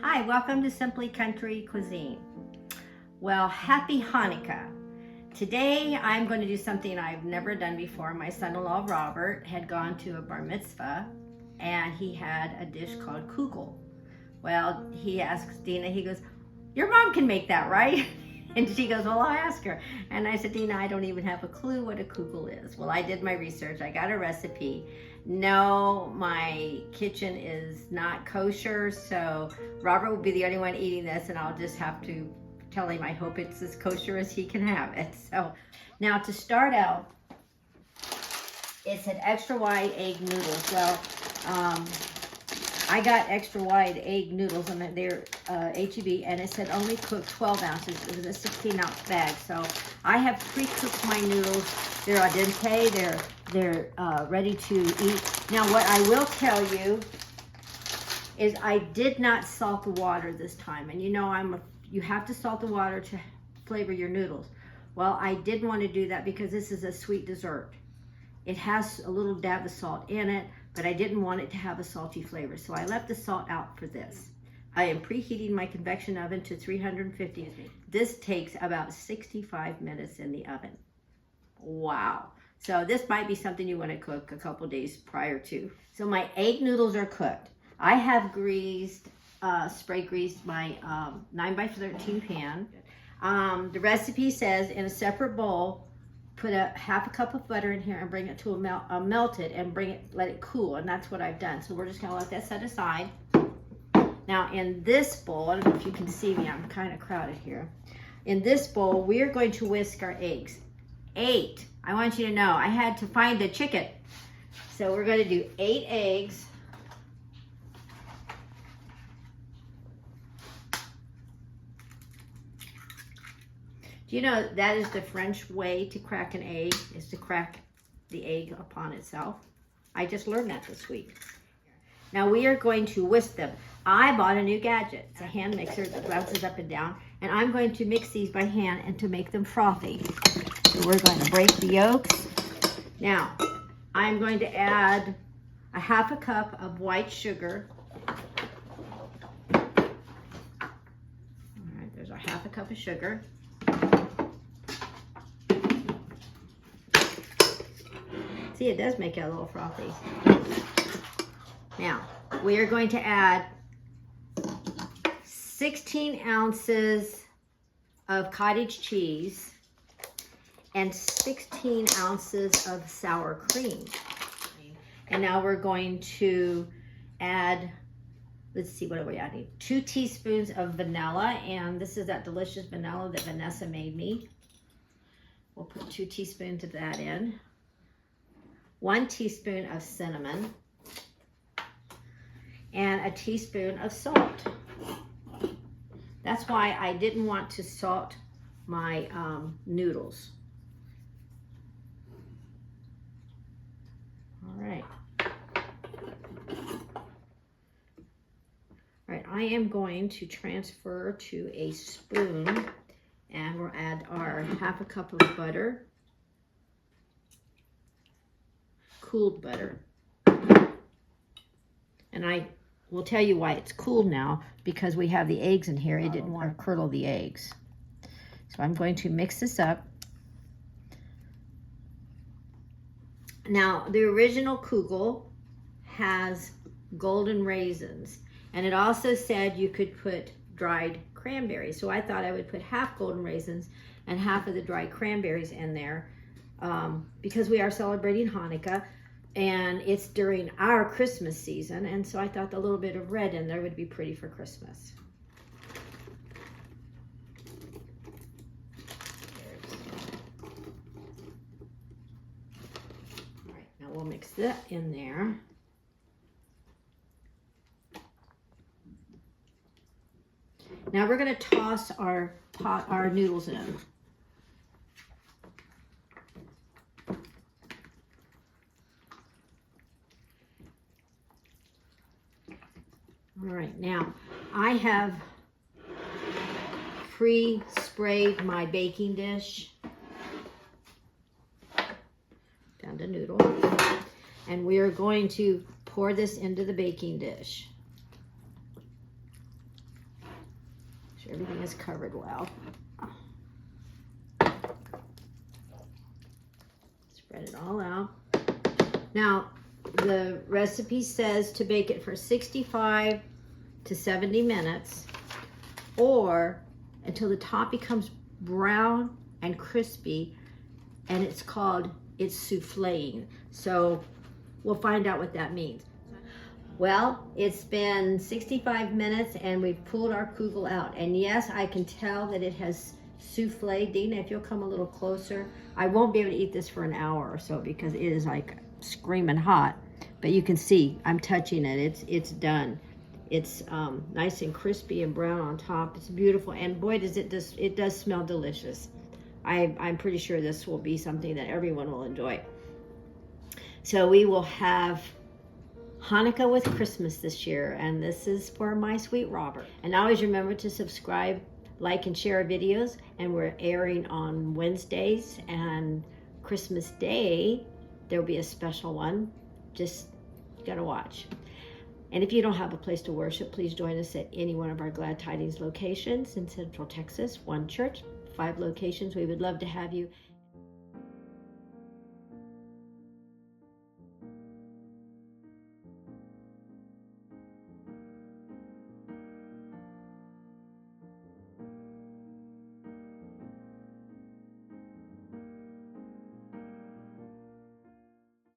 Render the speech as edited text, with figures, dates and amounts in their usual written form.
Hi, welcome to Simply Country Cuisine. Well, happy Hanukkah. Today I'm going to do something I've never done before. My son-in-law Robert had gone to a bar mitzvah and he had a dish called Kugel. Well, he asks Dina, he goes, "Your mom can make that, right?" And she goes, "Well, I'll ask her." And I said, "Dina, I don't even have a clue what a kugel is." Well, I did my research. I got a recipe. No, my kitchen is not kosher, so Robert will be the only one eating this, and I'll just have to tell him I hope it's as kosher as he can have it. So now to start out, it's an extra wide egg noodles. Well, I got extra wide egg noodles, and they're HEB, and it said only cook 12 ounces. It was a 16-ounce bag, so I have pre-cooked my noodles. They're al dente. They're ready to eat. Now, what I will tell you is I did not salt the water this time, and you know you have to salt the water to flavor your noodles. Well, I didn't want to do that because this is a sweet dessert. It has a little dab of salt in it, but I didn't want it to have a salty flavor, so I left the salt out for this. I am preheating my convection oven to 350. This takes about 65 minutes in the oven. Wow. So this might be something you want to cook a couple days prior to. So my egg noodles are cooked. I have spray greased my 9x13 pan. The recipe says in a separate bowl, put a half a cup of butter in here and bring it to a melted and let it cool, and that's what I've done. So we're just gonna let that set aside. Now in this bowl, I don't know if you can see me, I'm kind of crowded here. In this bowl, we're going to whisk our eggs. 8. I want you to know, I had to find the chicken. So we're going to do 8 eggs. Do you know that is the French way to crack an egg, is to crack the egg upon itself? I just learned that this week. Now we are going to whisk them. I bought a new gadget. It's a hand mixer that bounces up and down, and I'm going to mix these by hand and to make them frothy. So we're going to break the yolks. Now, I'm going to add a half a cup of white sugar. All right, there's our half a cup of sugar. See, it does make it a little frothy. Now, we are going to add 16 ounces of cottage cheese and 16 ounces of sour cream. And now we're going to add, let's see, what are we adding? 2 teaspoons of vanilla, and this is that delicious vanilla that Vanessa made me. We'll put 2 teaspoons of that in. 1 teaspoon of cinnamon, and a teaspoon of salt. That's why I didn't want to salt my noodles. All right. All right, I am going to transfer to a spoon, and we'll add our half a cup of butter. Cooled butter. And I will tell you why it's cooled now, because we have the eggs in here. It didn't want to curdle the eggs. So I'm going to mix this up. Now, the original Kugel has golden raisins, and it also said you could put dried cranberries. So I thought I would put half golden raisins and half of the dried cranberries in there, because we are celebrating Hanukkah and it's during our Christmas season, and so I thought a little bit of red in there would be pretty for Christmas. All right, now we'll mix that in there. Now we're going to toss our noodles in. All right, now I have pre-sprayed my baking dish down to noodle, and we are going to pour this into the baking dish. Make sure everything is covered well. Spread it all out. Now, the recipe says to bake it for 65 to 70 minutes, or until the top becomes brown and crispy, and it's souffleing. So we'll find out what that means. Well, it's been 65 minutes and we've pulled our kugel out. And yes, I can tell that it has soufflé. Dina, if you'll come a little closer. I won't be able to eat this for an hour or so because it is like screaming hot. But you can see, I'm touching it. It's done. It's nice and crispy and brown on top. It's beautiful. And boy, it does smell delicious. I'm pretty sure this will be something that everyone will enjoy. So we will have Hanukkah with Christmas this year, and this is for my sweet Robert. And always remember to subscribe, like, and share our videos. And we're airing on Wednesdays, and Christmas Day there'll be a special one. Just gotta watch. And if you don't have a place to worship, please join us at any one of our Glad Tidings locations in Central Texas. One church, 5 locations. We would love to have you.